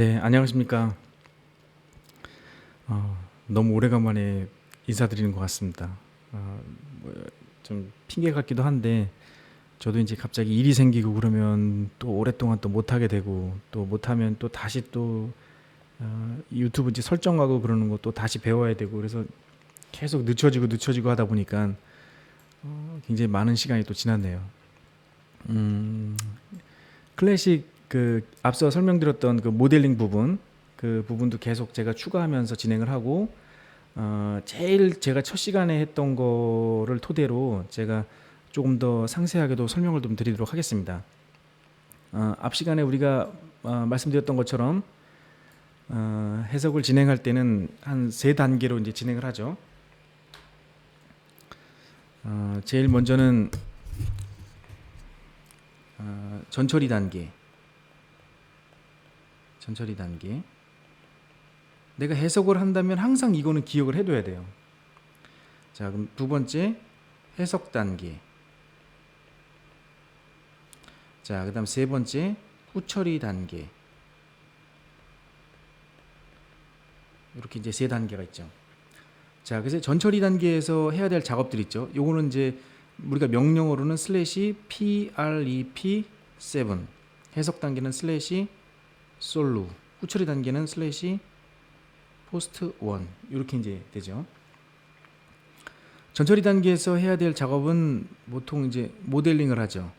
네, 안녕하십니까. 너무 오래간만에 인사드리는 것 같습니다. 어, 좀 핑계 같기도 한데, 저도 이제 갑자기 일이 생기고 그러면 또 오랫동안 또 못하게 되고, 또 못하면 또 다시 또 유튜브 이제 설정하고 그러는 거 또 다시 배워야 되고, 그래서 계속 늦춰지고 하다 보니까 굉장히 많은 시간이 또 지났네요. 음, 클래식 그 앞서 설명드렸던 그 모델링 부분, 그 부분도 계속 제가 추가하면서 진행을 하고, 제일 제가 첫 시간에 했던 거를 토대로 제가 조금 더 상세하게도 설명을 좀 드리도록 하겠습니다. 앞 시간에 우리가 말씀드렸던 것처럼 해석을 진행할 때는 한 세 단계로 이제 진행을 하죠. 제일 먼저는 전처리 단계. 전처리 단계. 내가 해석을 한다면 항상 이거는 기억을 해둬야 돼요. 자, 그럼 두 번째 해석 단계. 자, 그다음 세 번째 후처리 단계. 이렇게 이제 세 단계가 있죠. 자, 그래서 전처리 단계에서 해야 될 작업들 있죠. 요거는 이제 우리가 명령어로는 슬래시 prep7, 해석 단계는 슬래시 솔루, 후처리 단계는 슬래시 post1 이렇게 이제 되죠. 전처리 단계에서 해야 될 작업은 보통 이제 모델링을 하죠.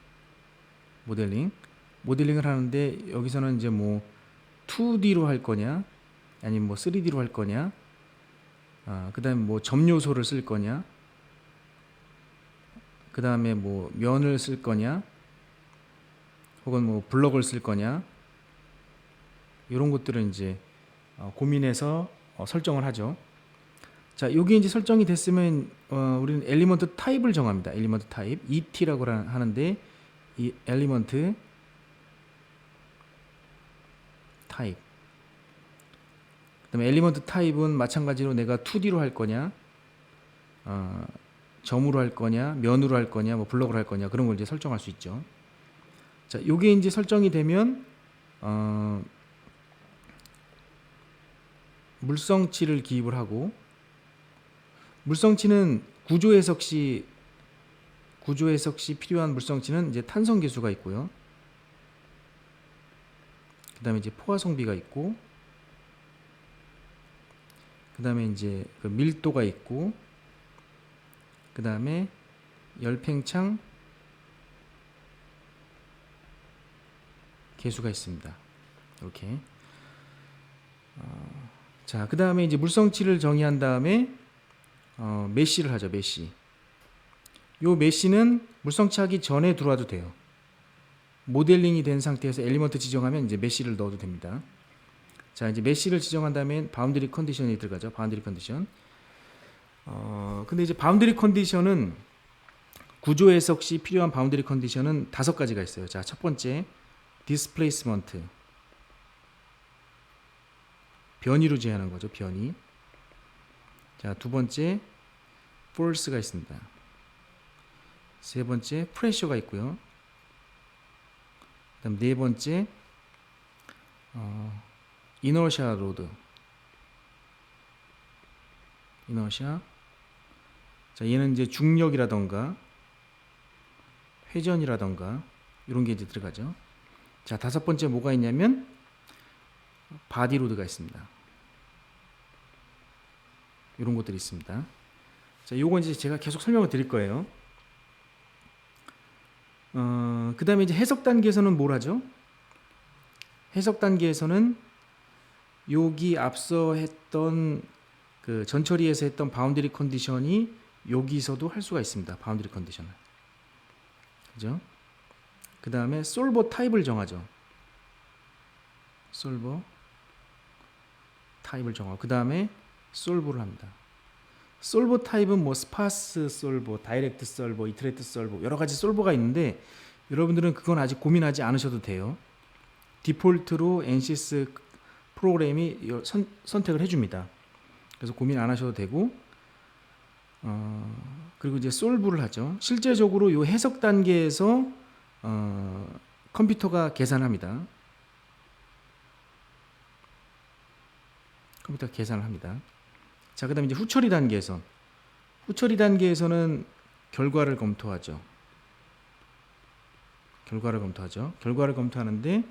모델링을 하는데 여기서는 이제 뭐 2D로 할 거냐, 아니면 뭐 3D로 할 거냐, 그다음에 뭐 점 요소를 쓸 거냐, 그다음에 뭐 면을 쓸 거냐, 혹은 뭐 블럭을 쓸 거냐, 이런 것들은 이제 고민해서 설정을 하죠. 자, 여기 이제 설정이 됐으면 우리는 엘리먼트 타입을 정합니다. 엘리먼트 타입 ET라고 하는데, 이 엘리먼트 타입, 그다음에 엘리먼트 타입은 마찬가지로 내가 2D로 할 거냐, 점으로 할 거냐, 면으로 할 거냐, 뭐 블럭으로 할 거냐, 그런 걸 이제 설정할 수 있죠. 자, 요게 이제 설정이 되면 물성치를 기입을 하고, 물성치는 구조 해석 시 필요한 물성치는 이제 탄성 계수가 있고요. 그다음에 이제 포화성비가 있고, 그다음에 이제 그 밀도가 있고, 그다음에 열팽창 계수가 있습니다. 이렇게. 자, 그다음에 이제 물성치를 정의한 다음에 메쉬를 하죠. 메쉬. 요 메쉬는 물성치 하기 전에 들어와도 돼요. 모델링이 된 상태에서 엘리먼트 지정하면 이제 메쉬를 넣어도 됩니다. 자, 이제 메쉬를 지정한 다음에 바운드리 컨디션이 들어가죠. 바운드리 컨디션. 근데 이제 바운드리 컨디션은 구조 해석 시 필요한 바운드리 컨디션은 5가지가 있어요. 자, 첫 번째 디스플레이스먼트, 변이로 제한하는 거죠. 변이. 자, 두 번째 force가 있습니다. 세 번째 프레셔가 있고요. 그다음 네 번째 이너시아 로드, 이너시아. 자, 얘는 이제 중력이라던가 회전이라던가 이런 게 이제 들어가죠. 자, 다섯 번째 뭐가 있냐면 바디 로드가 있습니다. 이런 것들이 있습니다. 자, 요건 이제 제가 계속 설명을 드릴 거예요. 그 다음에 이제 해석 단계에서는 뭘 하죠? 해석 단계에서는 여기 앞서 했던 그 전처리에서 했던 바운드리 컨디션이 여기서도 할 수가 있습니다. 바운드리 컨디션을. 그죠? 그 다음에 솔버 타입을 정하죠. 솔버 타입을 정하고, 그 다음에 솔버를 합니다. 솔버 타입은 뭐 스파스 솔버, 다이렉트 솔버, 이터레이트 솔버, 여러 가지 솔버가 있는데 여러분들은 그건 아직 고민하지 않으셔도 돼요. 디폴트로 NCS 프로그램이 선택을 해줍니다. 그래서 고민 안 하셔도 되고, 그리고 이제 솔브를 하죠. 실제적으로 이 해석 단계에서 컴퓨터가 계산합니다. 컴퓨터가 계산을 합니다. 자, 그다음에 이제 후처리 단계에서 후처리 단계에서는 결과를 검토하죠. 결과를 검토하는데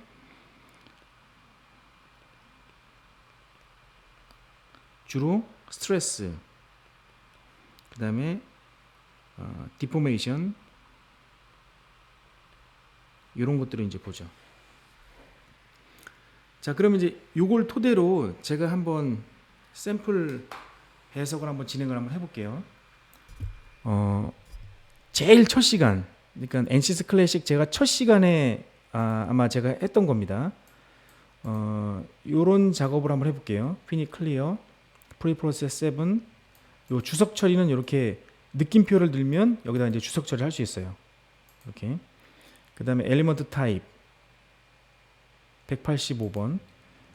주로 스트레스, 그다음에 디포메이션 이런 것들을 이제 보죠. 자, 그러면 이제 요걸 토대로 제가 한번 샘플 해석을 한번 진행을 한번 해볼게요. 제일 첫 시간, 그러니까 NCS 클래식 제가 첫 시간에 아마 제가 했던 겁니다. 요런 작업을 한번 해볼게요. 피니 클리어, 프리 프로세스 7. 요 주석 처리는 이렇게 느낌표를 들면 여기다 이제 주석 처리를 할 수 있어요. 이렇게. 그 다음에 엘리먼트 타입 185번.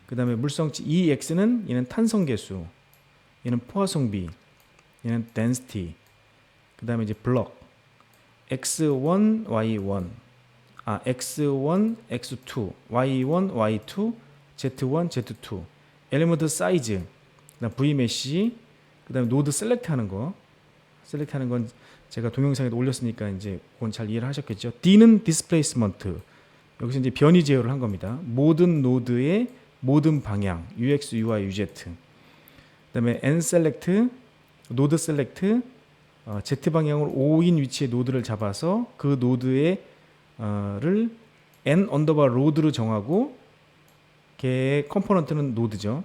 그 다음에 물성치 EX는 얘는 탄성계수, 얘는 포화성비, 얘는 density. 그 다음에 이제 블럭 X1, Y1, X1, X2, Y1, Y2, Z1, Z2. 엘리먼트 사이즈, 그다음 V메시, 그다음에 노드 셀렉트 하는 거. 셀렉트 하는 건 제가 동영상에도 올렸으니까 이제 그건 잘 이해를 하셨겠죠. D는 디스플레이스먼트. 여기서 이제 변이 제어를 한 겁니다. 모든 노드의 모든 방향, UX, UI, UZ. 그다음에 N 셀렉트, 노드 셀렉트, Z 방향으로 5인 위치의 노드를 잡아서 그 노드의 를 N 언더바 로드로 정하고 걔의 컴포넌트는 노드죠.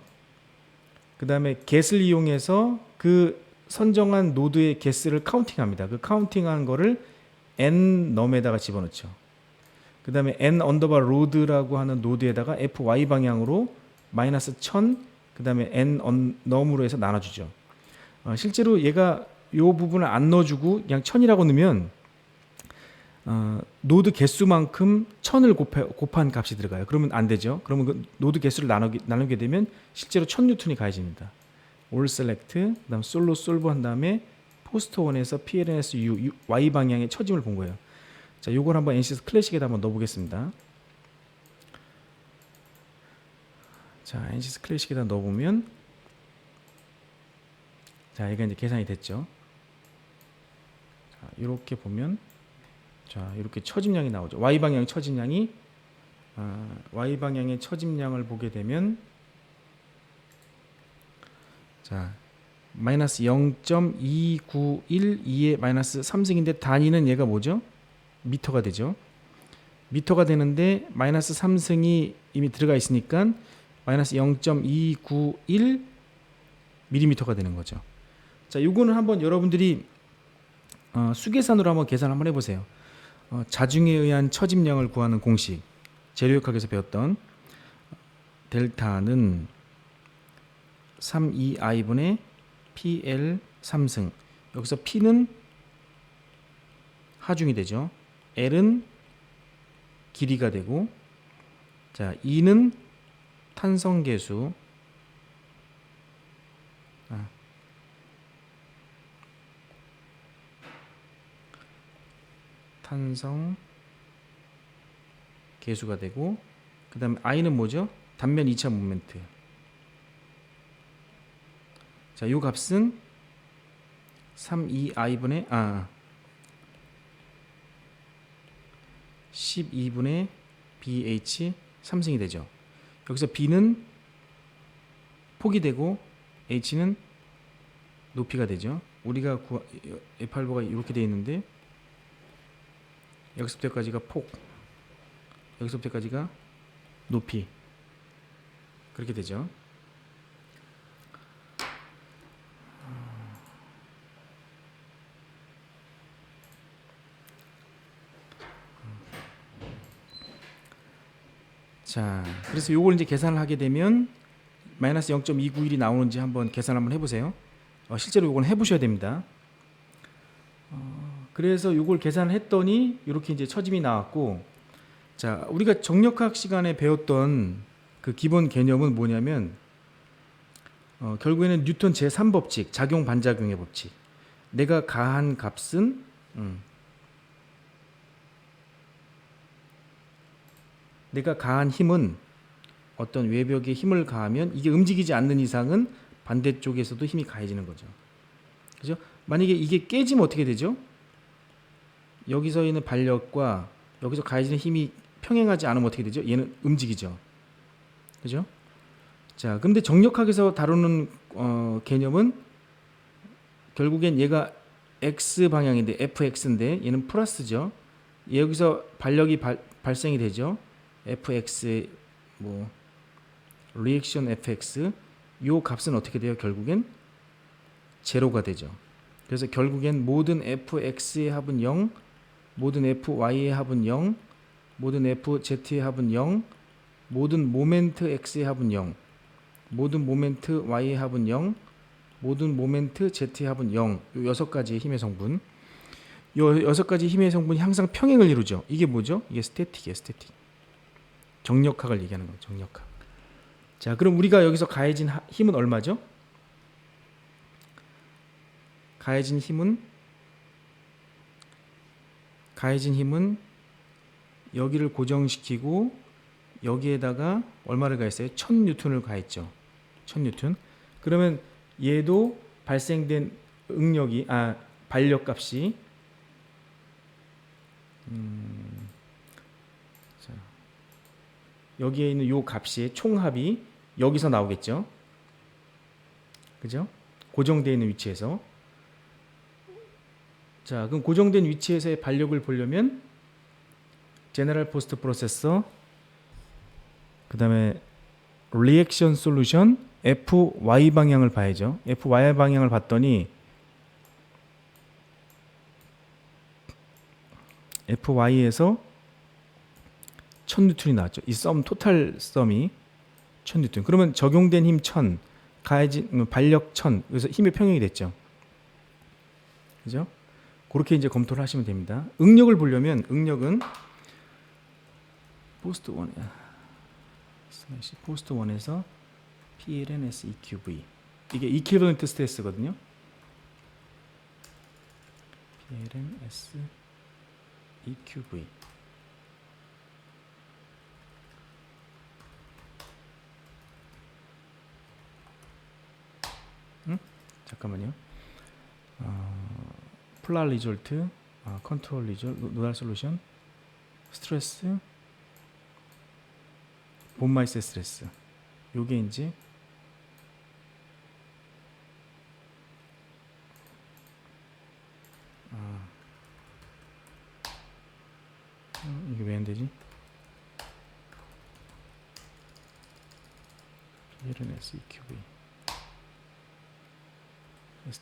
그 다음에 get을 이용해서 그 선정한 노드의 get를 카운팅합니다. 그 카운팅한 거를 N 넘에다가 집어넣죠. 그 다음에 N 언더바 로드라고 하는 노드에다가 FY 방향으로 마이너스 1000, 그 다음에 N 넘으로 해서 나눠주죠. 실제로 얘가 요 부분을 안 넣어주고 그냥 1000이라고 넣으면 노드 개수만큼 1000을 곱한 값이 들어가요. 그러면 안 되죠. 그러면 그 노드 개수를 나누게 되면 실제로 1000뉴턴이 가해집니다. 올 셀렉트, 그다음 솔로 솔브 한 다음에 포스트 원에서 PLNS U, Y 방향의 처짐을 본 거예요. 자, 요걸 한번 NCS 클래식에다 한번 넣어보겠습니다. 자, NCS 클래식에다 넣어보면, 자, 이게 이제 계산이 됐죠. 자, 이렇게 보면, 자, 이렇게 처짐량이 나오죠. Y 방향 처짐량이 Y 방향의 처짐량을 보게 되면, 자, 마이너스 0.2912의 마이너스 3승인데 단위는 얘가 뭐죠? 미터가 되죠. 미터가 되는데 마이너스 3승이 이미 들어가 있으니까 마이너스 0.291 밀리미터가 되는 거죠. 자, 요거는 한번 여러분들이 수계산으로 한번 계산 한번 해보세요. 자중에 의한 처짐량을 구하는 공식, 재료역학에서 배웠던 델타는 32i분의 PL 3승. 여기서 P는 하중이 되죠. L은 길이가 되고, 자, E는 탄성계수, 탄성 계수가 되고, 그 다음에 I는 뭐죠? 단면 2차 모멘트. 자, 요 값은 32i분의 12분의 BH 3승이 되죠. 여기서 B는 폭이 되고 H는 높이가 되죠. 우리가 F8가 이렇게 되어 있는데 여기서부터 여기까지가 폭, 여기서부터 여기까지가 높이, 그렇게 되죠. 자, 그래서 요걸 이제 계산을 하게 되면 마이너스 0.291이 나오는지 한번 계산 한번 해보세요. 실제로 요걸 해보셔야 됩니다. 그래서 요걸 계산을 했더니 이렇게 이제 처짐이 나왔고, 자, 우리가 정력학 시간에 배웠던 그 기본 개념은 뭐냐면 결국에는 뉴턴 제3법칙, 작용 반작용의 법칙. 내가 가한 값은 내가 가한 힘은 어떤 외벽에 힘을 가하면 이게 움직이지 않는 이상은 반대쪽에서도 힘이 가해지는 거죠. 그죠? 만약에 이게 깨지면 어떻게 되죠? 여기서 있는 발력과 여기서 가해지는 힘이 평행하지 않으면 어떻게 되죠? 얘는 움직이죠. 그죠? 자, 근데 정력학에서 다루는 개념은 결국엔 얘가 x 방향인데 fx인데 얘는 플러스죠. 여기서 발력이 발생이 되죠. fx 뭐 리액션 fx 요 값은 어떻게 돼요? 결국엔 제로가 되죠. 그래서 결국엔 모든 fx의 합은 0, 모든 fy의 합은 0, 모든 fz의 합은 0, 모든 모멘트 x의 합은 0, 모든 모멘트 y의 합은 0, 모든 모멘트 z의 합은 0. 요 6가지의 힘의 성분. 요 6가지 힘의 성분이 항상 평행을 이루죠. 이게 뭐죠? 이게 스태틱이에요, 스태틱. 정력학을 얘기하는 거예요, 정력학. 자, 그럼 우리가 여기서 가해진 힘은 얼마죠? 가해진 힘은 여기를 고정시키고 여기에다가 얼마를 가했어요? 1000뉴턴을 가했죠. 1000뉴턴. 그러면 얘도 발생된 응력이 발력값이 자, 여기에 있는 요 값이 총합이 여기서 나오겠죠. 그죠? 고정되어 있는 위치에서. 자, 그럼 고정된 위치에서의 발력을 보려면 제너럴 포스트 프로세서 그다음에 리액션 솔루션 FY 방향을 봐야죠. FY 방향을 봤더니 FY에서 1000뉴턴이 나왔죠. 이 토탈 썸이 1000뉴턴. 그러면 적용된 힘 1000, 가해진 발력 1000. 그래서 힘의 평형이 됐죠. 그죠? 그렇게 이제 검토를 하시면 됩니다. 응력을 보려면 응력은 포스트 1에서 PLN SEQV 이게 이퀴벌런트 스트레스거든요. PLN SEQV 잠깐만요. 플랄 리졸트, 컨트롤 리졸트, 노달 솔루션, 스트레스, 본마이스 스트레스. 요게 이제 이게 왜 안 되지? PLN SEQV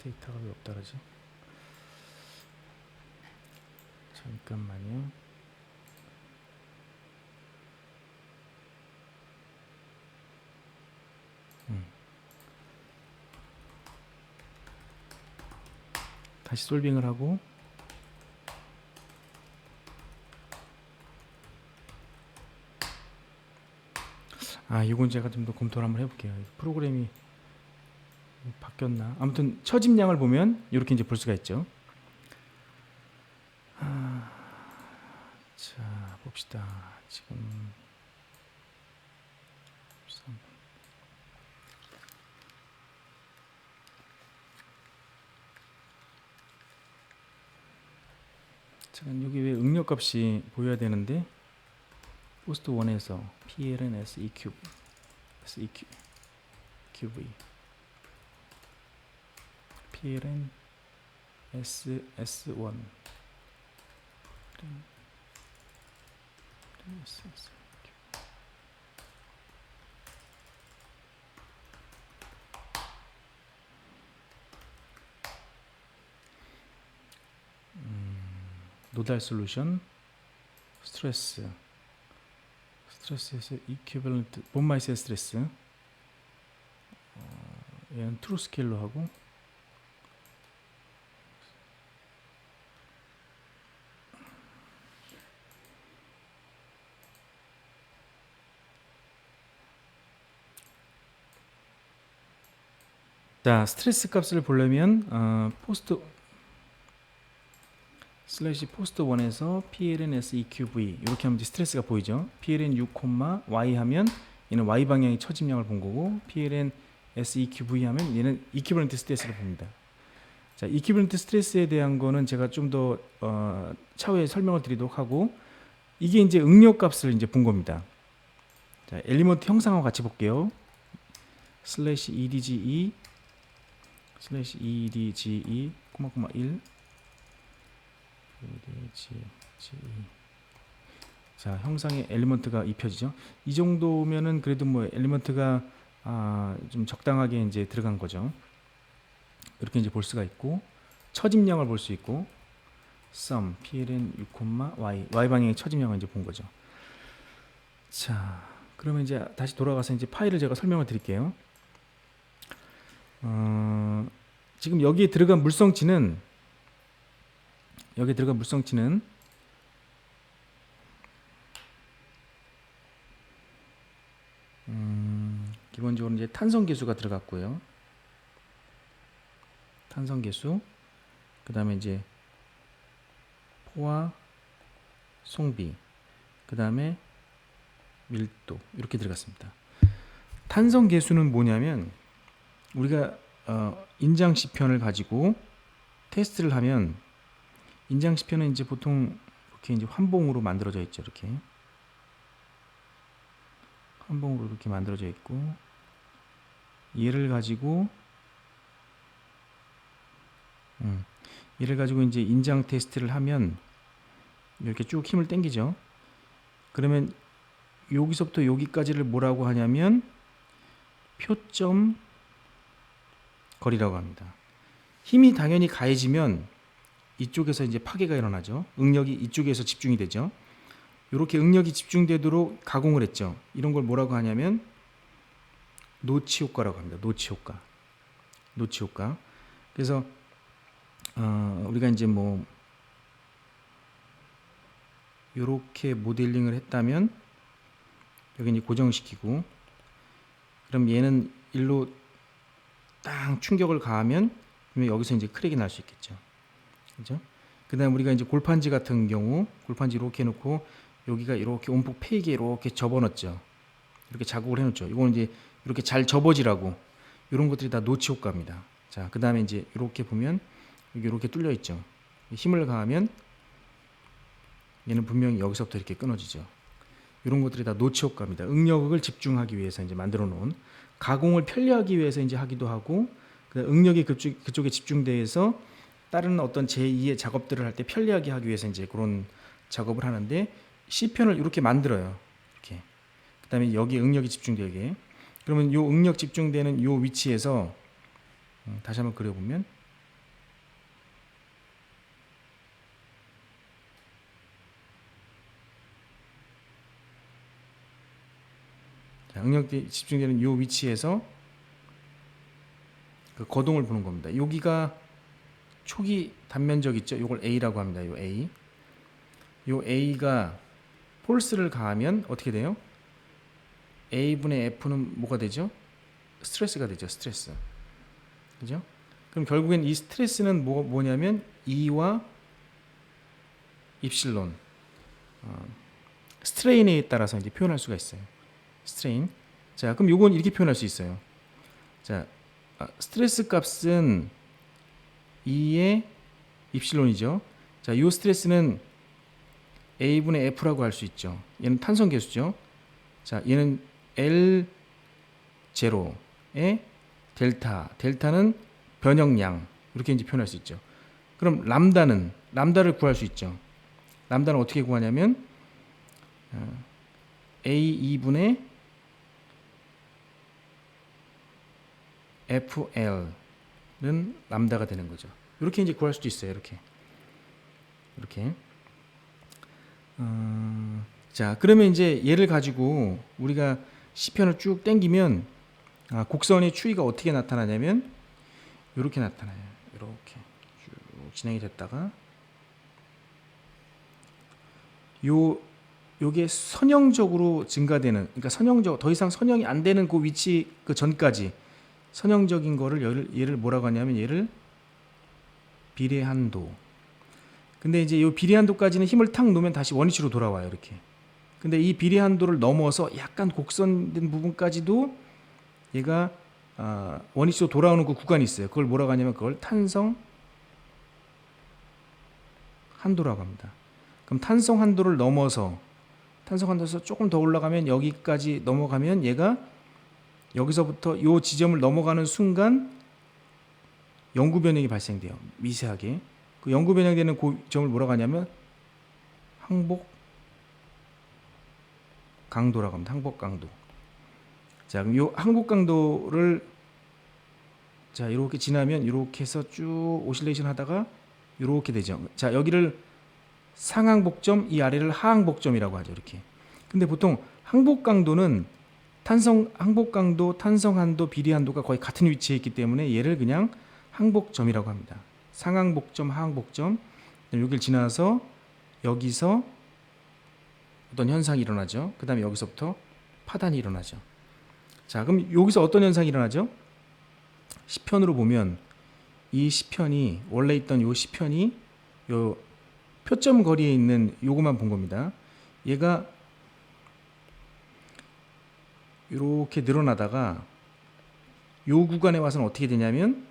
데이터가 왜 없다 그러지? 잠깐만요. 다시 솔빙을 하고 이건 제가 좀 더 검토를 한번 해볼게요. 프로그램이 바뀌었나? 아무튼 처짐량을 보면 이렇게 이제 볼 수가 있죠. 자, 봅시다. 지금 잠깐 여기 왜 응력값이 보여야 되는데 포스트 1에서 PLN SEQV PLN SS1 노달 솔루션 스트레스에서 이퀴벌런트 본마이스 스트레스 얘는 트루 스케일로 하고 자 스트레스 값을 보려면 포스트 1에서 PLN SEQV 이렇게 하면 이제 스트레스가 보이죠. PLN 6, Y 하면 얘는 y 방향의 처짐량을 본 거고, PLN SEQV 하면 얘는 이퀴벌런트 스트레스를 봅니다. 자, 이퀴벌런트 스트레스에 대한 거는 제가 좀 더 차후에 설명을 드리도록 하고, 이게 이제 응력 값을 이제 본 겁니다. 자, 엘리먼트 형상하고 같이 볼게요. /EDGE /EDGE 1 EDGE. 자, 형상의 엘리먼트가 입혀지죠. 이 정도면은 그래도 뭐 엘리먼트가 좀 적당하게 이제 들어간 거죠. 이렇게 이제 볼 수가 있고, 처짐량을 볼 수 있고, sum PLN 6, y 방향의 처짐량을 이제 본 거죠. 자, 그러면 이제 다시 돌아가서 이제 파일을 제가 설명을 드릴게요. 지금 여기에 들어간 물성치는 기본적으로 이제 탄성 계수가 들어갔고요. 탄성 계수, 그 다음에 이제 포화, 송비, 그 다음에 밀도, 이렇게 들어갔습니다. 탄성 계수는 뭐냐면, 우리가 인장 시편을 가지고 테스트를 하면, 인장 시편은 이제 보통 이렇게 이제 환봉으로 만들어져 있죠. 이렇게 환봉으로 이렇게 만들어져 있고, 얘를 가지고 이제 인장 테스트를 하면 이렇게 쭉 힘을 당기죠. 그러면 여기서부터 여기까지를 뭐라고 하냐면 표점 거리라고 합니다. 힘이 당연히 가해지면 이쪽에서 이제 파괴가 일어나죠. 응력이 이쪽에서 집중이 되죠. 이렇게 응력이 집중되도록 가공을 했죠. 이런 걸 뭐라고 하냐면 노치 효과라고 합니다. 노치 효과. 그래서 우리가 이제 뭐 이렇게 모델링을 했다면 여기 이제 고정시키고, 그럼 얘는 일로 땅 충격을 가하면 그러면 여기서 이제 크랙이 날 수 있겠죠. 그죠? 그다음 우리가 이제 골판지 같은 경우, 골판지 이렇게 해놓고 여기가 이렇게 온폭 페이게 이렇게 접어넣었죠. 이렇게 자국을 해놓죠. 이거는 이제 이렇게 잘 접어지라고, 이런 것들이 다 노치 효과입니다. 자, 그 다음에 이제 이렇게 보면 여기 이렇게 뚫려 있죠. 힘을 가하면 얘는 분명히 여기서부터 이렇게 끊어지죠. 이런 것들이 다 노치 효과입니다. 응력을 집중하기 위해서 이제 만들어 놓은, 가공을 편리하기 위해서 이제 하기도 하고, 응력이 그쪽에 집중돼서 다른 어떤 제2의 작업들을 할 때 편리하게 하기 위해서 이제 그런 작업을 하는데, C편을 이렇게 만들어요. 이렇게. 그다음에 여기 응력이 집중되게. 그러면 요 응력 집중되는 요 위치에서 다시 한번 그려보면, 자, 응력이 집중되는 요 위치에서 그 거동을 보는 겁니다. 여기가 초기 단면적 있죠. 요걸 A라고 합니다. 요 A. 요 A가 폴스를 가하면 어떻게 돼요? A분의 F는 뭐가 되죠? 스트레스가 되죠. 스트레스. 그죠? 그럼 결국엔 이 스트레스는 뭐냐면 E와 입실론, 스트레인에 따라서 이제 표현할 수가 있어요. 스트레인. 자, 그럼 요건 이렇게 표현할 수 있어요. 자, 스트레스 값은 E의 입실론이죠. 자, 요 스트레스는 A분의 F라고 할 수 있죠. 얘는 탄성 계수죠. 자, 얘는 L0의 델타는 변형량, 이렇게 이제 표현할 수 있죠. 그럼 람다를 구할 수 있죠. 람다는 어떻게 구하냐면 A2분의 FL은 람다가 되는 거죠. 이렇게 이제 구할 수도 있어요. 이렇게. 자, 그러면 이제 얘를 가지고 우리가 C편을 쭉 당기면 곡선의 추이가 어떻게 나타나냐면 이렇게 나타나요. 이렇게 쭉 진행이 됐다가 요게 선형적으로 증가되는, 그러니까 더 이상 선형이 안 되는 그 위치, 그 전까지 선형적인 거를 얘를 뭐라고 하냐면 얘를 비례한도. 근데 이제 요 비례한도까지는 힘을 탁 놓으면 다시 원위치로 돌아와요. 이렇게 근데 이 비례 한도를 넘어서 약간 곡선된 부분까지도 얘가 원위치로 돌아오는 그 구간이 있어요. 그걸 뭐라고 하냐면 그걸 탄성 한도라고 합니다. 그럼 탄성 한도를 넘어서 조금 더 올라가면 여기까지 넘어가면 얘가 여기서부터 요 지점을 넘어가는 순간 영구 변형이 발생돼요. 미세하게. 그 영구 변형되는 그 점을 뭐라고 하냐면 항복 강도라고 합니다. 항복 강도. 자, 그럼 요 항복 강도를 자, 이렇게 지나면 이렇게 해서 쭉 오실레이션 하다가 이렇게 되죠. 자, 여기를 상항복점, 이 아래를 하항복점이라고 하죠. 이렇게. 근데 보통 항복 강도는 항복 강도, 탄성 한도, 비례 한도가 거의 같은 위치에 있기 때문에 얘를 그냥 항복점이라고 합니다. 상항복점, 하항복점. 여기를 지나서 여기서 어떤 현상이 일어나죠. 그 다음에 여기서부터 파단이 일어나죠. 자, 그럼 여기서 어떤 현상이 일어나죠? 시편으로 보면 이 시편이 원래 있던 요 시편이 요 표점 거리에 있는 요거만 본 겁니다. 얘가 이렇게 늘어나다가 요 구간에 와서는 어떻게 되냐면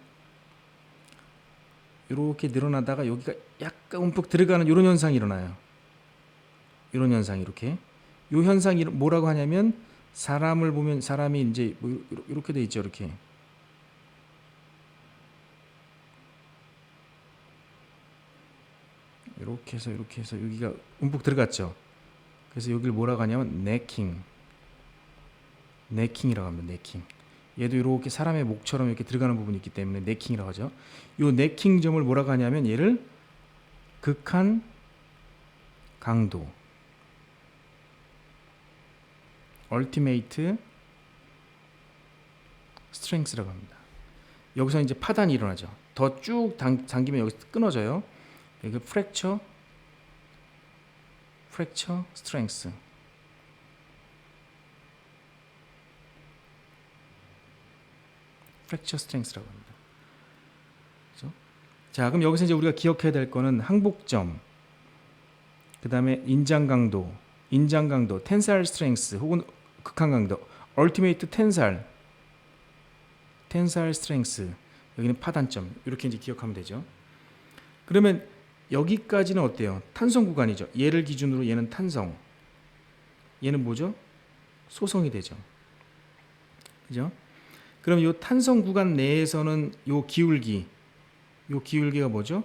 이렇게 늘어나다가 여기가 약간 움푹 들어가는 이런 현상이 일어나요. 이런 현상이 이렇게. 요 현상이 뭐라고 하냐면 사람을 보면 사람이 이제 뭐 이렇게 돼 있죠. 이렇게. 이렇게 해서 여기가 움푹 들어갔죠. 그래서 여기를 뭐라고 하냐면 네킹이라고 합니다. 네킹. 얘도 이렇게 사람의 목처럼 이렇게 들어가는 부분이 있기 때문에 네킹이라고 하죠. 요 네킹 점을 뭐라고 하냐면 얘를 극한 강도, ultimate strength라고 합니다. 여기서 이제 파단이 일어나죠. 더 쭉 당기면 여기서 끊어져요. 여기 fracture strength. fracture strength라고 합니다. 그렇죠? 자, 그럼 여기서 이제 우리가 기억해야 될 거는 항복점, 그 다음에 인장 강도, tensile strength 혹은 극한 강도, ultimate tensile strength, 여기는 파단점, 이렇게 이제 기억하면 되죠. 그러면 여기까지는 어때요? 탄성 구간이죠. 얘를 기준으로 얘는 탄성, 얘는 뭐죠? 소성이 되죠. 그죠? 그럼 이 탄성 구간 내에서는 요 기울기가 뭐죠?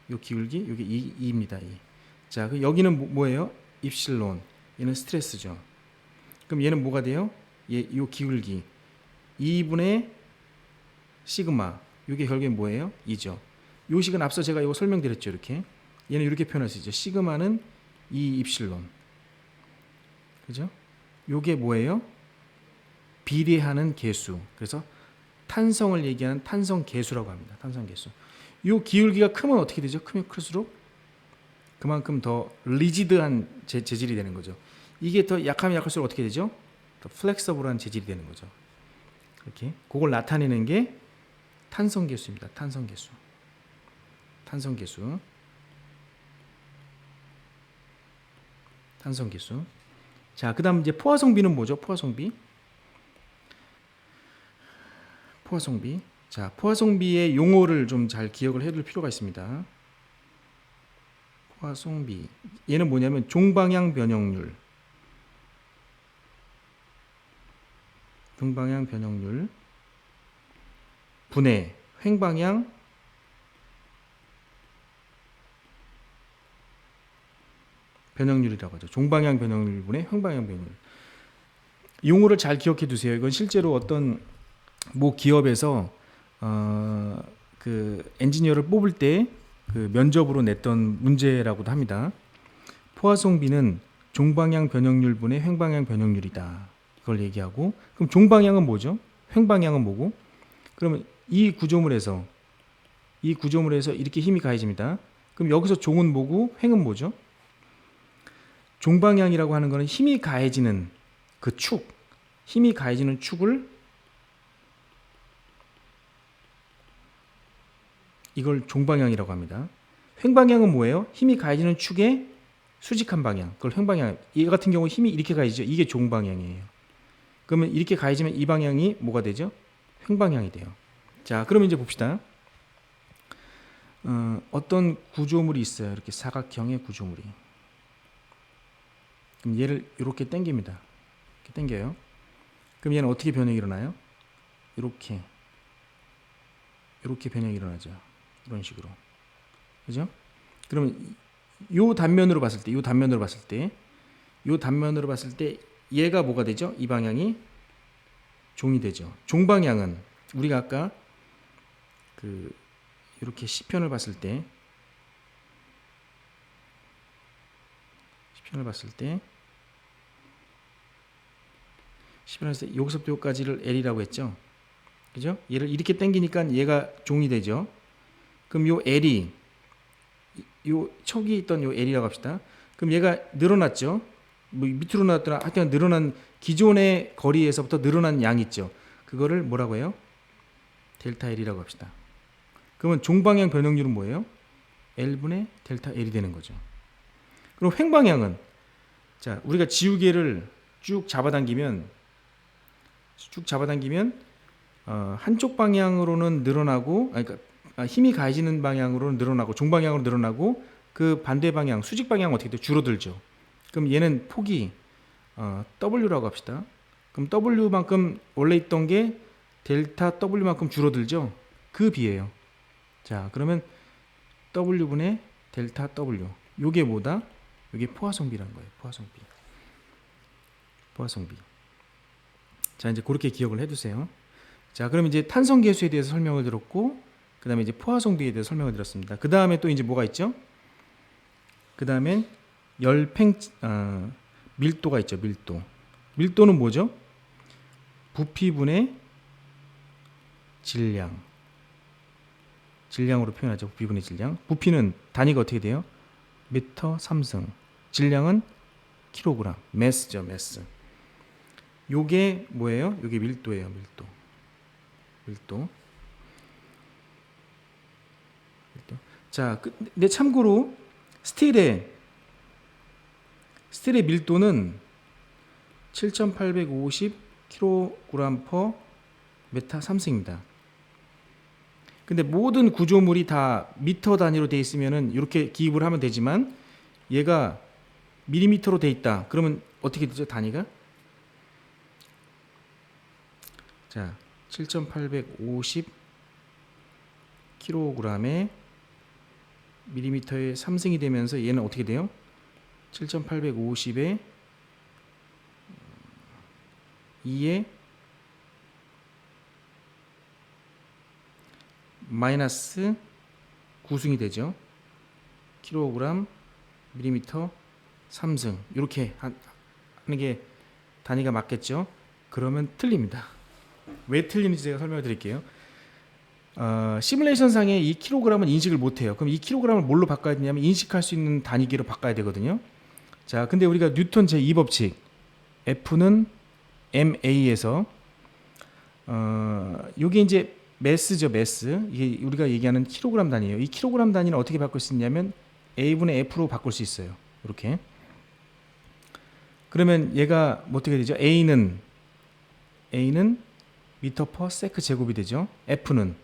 요 기울기, 이게 2입니다. 2. 자, 그 여기는 뭐예요? 입실론. 얘는 스트레스죠. 그럼 얘는 뭐가 돼요? 요 기울기 2분의 시그마. 이게 결국엔 뭐예요? 2죠. 요 식은 앞서 제가 이거 설명드렸죠. 이렇게. 얘는 이렇게 표현할 수 있죠. 시그마는 2 입실론. 그죠? 요게 뭐예요? 비례하는 계수. 그래서 탄성을 얘기하는 탄성 계수라고 합니다. 탄성 계수. 요 기울기가 크면 어떻게 되죠? 크면 클수록 그만큼 더 리지드한 재질이 되는 거죠. 이게 더 약하면 약할수록 어떻게 되죠? 더 플렉서블한 재질이 되는 거죠. 이렇게 그걸 나타내는 게 탄성 계수입니다. 탄성 계수. 자, 그다음 이제 포화성비는 뭐죠? 포화성비. 자, 포화성비의 용어를 좀 잘 기억을 해둘 필요가 있습니다. 포화성비. 얘는 뭐냐면 종방향 변형률. 분의 횡방향 변형률이라고 하죠. 종방향 변형률 분의 횡방향 변형률. 용어를 잘 기억해 두세요. 이건 실제로 어떤 모 기업에서 그 엔지니어를 뽑을 때 그 면접으로 냈던 문제라고도 합니다. 포화성비는 종방향 변형률 분의 횡방향 변형률이다. 이걸 얘기하고, 그럼 종방향은 뭐죠? 횡방향은 뭐고? 그러면 이 구조물에서 이렇게 힘이 가해집니다. 그럼 여기서 종은 뭐고 횡은 뭐죠? 종방향이라고 하는 것은 힘이 가해지는 그 힘이 가해지는 축을 이걸 종방향이라고 합니다. 횡방향은 뭐예요? 힘이 가해지는 축의 수직한 방향, 그걸 횡방향. 얘 같은 경우 힘이 이렇게 가해지죠. 이게 종방향이에요. 그러면 이렇게 가해지면 이 방향이 뭐가 되죠? 횡방향이 돼요. 자, 그러면 이제 봅시다. 어떤 구조물이 있어요. 이렇게 사각형의 구조물이. 그럼 얘를 이렇게 당깁니다. 이렇게 당겨요. 그럼 얘는 어떻게 변형이 일어나요? 이렇게 변형이 일어나죠. 이런 식으로. 그죠? 그러면 요 단면으로 봤을 때, 얘가 뭐가 되죠? 이 방향이 종이 되죠. 종방향은 우리가 아까 이렇게 시편을 봤을 때 여기서부터 여기까지를 L이라고 했죠. 그죠? 얘를 이렇게 당기니까 얘가 종이 되죠. 그럼 요 L이 요 척이 있던 요 L이라고 합시다. 그럼 얘가 늘어났죠. 뭐 밑으로 나왔더라. 하여튼 늘어난 기존의 거리에서부터 늘어난 양 있죠. 그거를 뭐라고 해요? 델타 L이라고 합시다. 그러면 종방향 변형률은 뭐예요? L분의 델타 L이 되는 거죠. 그럼 횡방향은 자, 우리가 지우개를 쭉 잡아당기면 한쪽 방향으로는 늘어나고, 그러니까 힘이 가해지는 방향으로는 늘어나고 종방향으로 늘어나고 그 반대 방향 수직 방향은 어떻게 돼요? 줄어들죠. 그럼 얘는 폭이 W라고 합시다. 그럼 W만큼 원래 있던 게 델타 W만큼 줄어들죠. 그 비예요. 자, 그러면 W분의 델타 W. 요게 뭐다? 요게 포화성비라는 거예요. 포화성비. 자, 이제 그렇게 기억을 해두세요. 자, 그럼 이제 탄성계수에 대해서 설명을 들었고, 그 다음에 이제 포화성비에 대해서 설명을 드렸습니다. 그 다음에 또 이제 뭐가 있죠? 그 다음엔 밀도가 있죠. 밀도는 뭐죠? 부피분의 질량으로 표현하죠. 부피분의 질량. 부피는 단위가 어떻게 돼요? 미터 3승. 질량은 킬로그램. 매스죠. 매스. 요게 뭐예요? 요게 밀도예요. 밀도. 자, 근데 참고로 스틸의 밀도는 7,850 kg/m 3승입니다. 근데 모든 구조물이 다 미터 단위로 되어 있으면은 이렇게 기입을 하면 되지만 얘가 밀리미터로 되어 있다. 그러면 어떻게 되죠? 단위가? 자, 7,850 kg에 밀리미터에 3승이 되면서 얘는 어떻게 돼요? 7,850에 2에 마이너스 9승이 되죠. 킬로그램 밀리미터 3승. 이렇게 하는 게 단위가 맞겠죠? 그러면 틀립니다. 왜 틀리는지 제가 설명을 드릴게요. 시뮬레이션 상에 이 킬로그램은 인식을 못해요. 그럼 이 킬로그램을 뭘로 바꿔야 되냐면 인식할 수 있는 단위기로 바꿔야 되거든요. 자, 근데 우리가 뉴턴 제2법칙 F는 ma에서 요게 이제 매스죠. 매스. 이게 우리가 얘기하는 킬로그램 단위예요. 이 킬로그램 단위는 어떻게 바꿀 수 있냐면 A분의 F로 바꿀 수 있어요. 이렇게. 그러면 얘가 어떻게 되죠? A는 미터 퍼 세크 제곱이 되죠. F는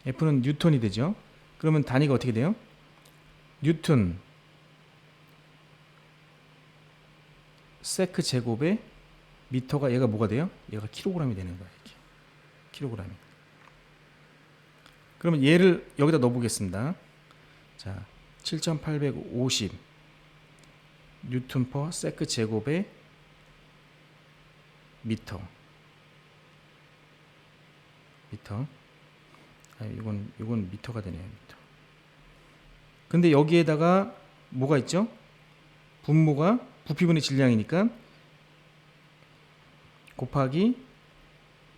뉴턴이 되죠. 그러면 단위가 어떻게 돼요? 뉴턴 세크 제곱에 미터가 얘가 뭐가 돼요? 얘가 킬로그램이 되는 거예요. 이렇게. 킬로그램이. 그러면 얘를 여기다 넣어보겠습니다. 자, 7,850 뉴턴 퍼 세크 제곱에 미터. 이건 미터가 되네요. 미터. 근데 여기에다가 뭐가 있죠? 분모가 부피분의 질량이니까 곱하기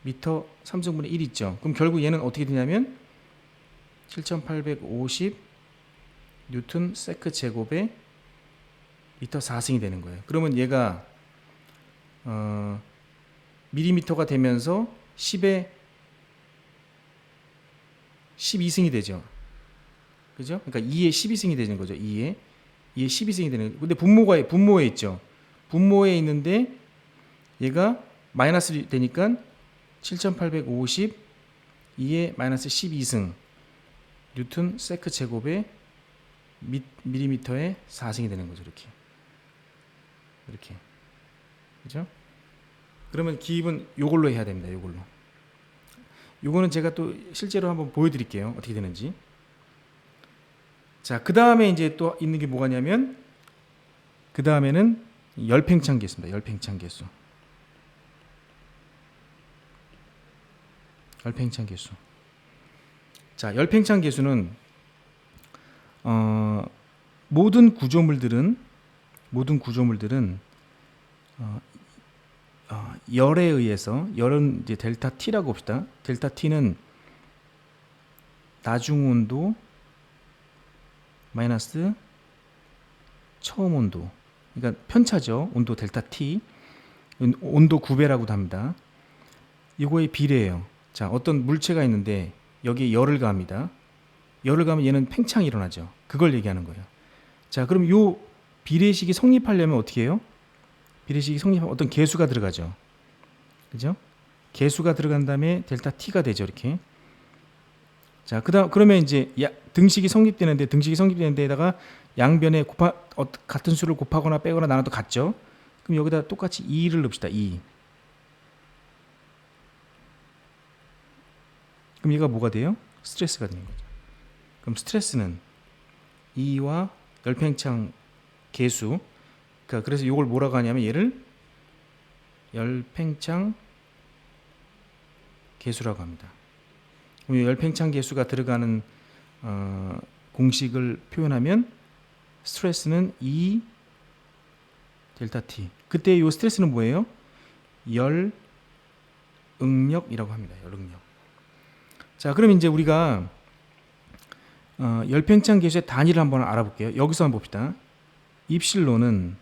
미터 3승분의 1 있죠. 그럼 결국 얘는 어떻게 되냐면 7,850 뉴턴 세크 제곱에 미터 4승이 되는 거예요. 그러면 얘가 밀리미터가 되면서 10에 12승이 되죠. 그죠? 그러니까 2에 12승이 되는 거죠. 2에 이게 12승이 되는 거예요. 근데 분모에 있죠. 분모에 있는데 얘가 마이너스 되니까 7850 2에 마이너스 12승 뉴턴 세크 제곱에 밀리미터에 4승이 되는 거죠. 이렇게 그죠? 그러면 기입은 요걸로 해야 됩니다. 요거는 제가 또 실제로 한번 보여드릴게요. 어떻게 되는지. 자, 그 다음에 이제 또 있는 게 뭐가냐면 그 다음에는 열팽창 계수입니다. 열팽창 계수. 자, 열팽창 계수는 모든 구조물들은 열에 의해서, 열은 이제 델타 T라고 봅시다. 델타 T는 나중 온도 마이너스 처음 온도, 그러니까 편차죠. 온도 델타 T, 온도 9배라고도 합니다. 이거의 비례예요. 자, 어떤 물체가 있는데 여기에 열을 가합니다. 열을 가하면 얘는 팽창이 일어나죠. 그걸 얘기하는 거예요. 자, 그럼 요 비례식이 성립하려면 어떻게 해요? 비례식이 성립하면 어떤 계수가 들어가죠. 그죠? 계수가 들어간 다음에 델타 T가 되죠. 이렇게. 자, 그러면 이제 등식이 성립되는데다가 양변에 같은 수를 곱하거나 빼거나 나눠도 같죠. 그럼 여기다 똑같이 2를 넣읍시다. 2. 그럼 얘가 뭐가 돼요? 스트레스가 되는 거죠. 그럼 스트레스는 2와 열팽창 계수, 그래서 이걸 뭐라고 하냐면 얘를 열팽창 계수라고 합니다. 그럼 열팽창 계수가 들어가는 공식을 표현하면 스트레스는 2 델타 T. 그때 이 스트레스는 뭐예요? 열 응력이라고 합니다. 열 응력. 자, 그럼 이제 우리가 열팽창 계수의 단위를 한번 알아볼게요. 여기서 한번 봅시다. 입실론은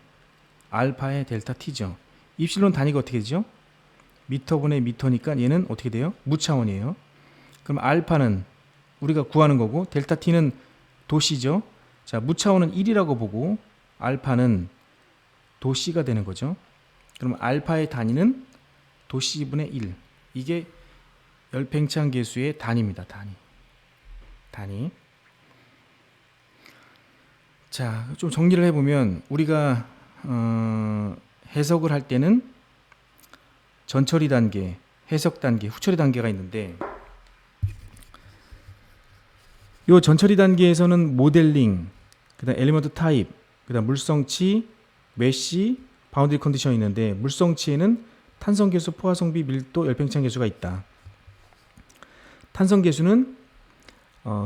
알파의 델타 T죠. 입실론 단위가 어떻게 되죠? 미터분의 미터니까 얘는 어떻게 돼요? 무차원이에요. 그럼 알파는 우리가 구하는 거고 델타 T는 도시죠. 자, 무차원은 1이라고 보고 알파는 도시가 되는 거죠. 그럼 알파의 단위는 도시분의 1. 이게 열팽창 계수의 단위입니다. 단위. 자, 좀 정리를 해보면 우리가 해석을 할 때는 전처리 단계, 해석 단계, 후처리 단계가 있는데 이 전처리 단계에서는 모델링, 그다음 엘리먼트 타입, 그다음 물성치, 메시, 바운드리 컨디션이 있는데 물성치에는 탄성계수, 포화성비, 밀도, 열팽창 계수가 있다. 탄성계수는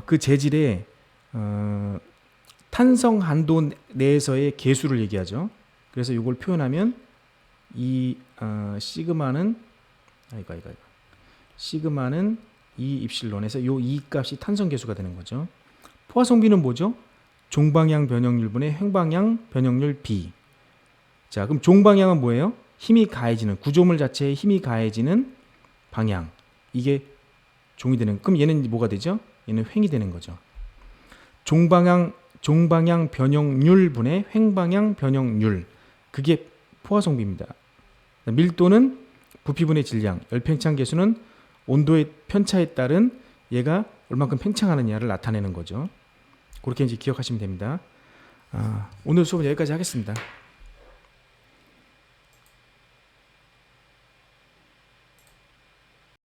그 재질의 탄성 한도 내에서의 계수를 얘기하죠. 그래서 이걸 표현하면 이 시그마는 시그마는 2 입실론에서 요 2 값이 탄성 계수가 되는 거죠. 포화성비는 뭐죠? 종방향 변형률분의 횡방향 변형률 B. 자, 그럼 종방향은 뭐예요? 힘이 가해지는, 구조물 자체에 힘이 가해지는 방향. 이게 종이 되는. 그럼 얘는 뭐가 되죠? 얘는 횡이 되는 거죠. 종방향 변형률분의 횡방향 변형률. 그게 포화성비입니다. 밀도는 부피분의 질량, 열팽창 계수는 온도의 편차에 따른 얘가 얼만큼 팽창하느냐를 나타내는 거죠. 그렇게 이제 기억하시면 됩니다. 오늘 수업은 여기까지 하겠습니다.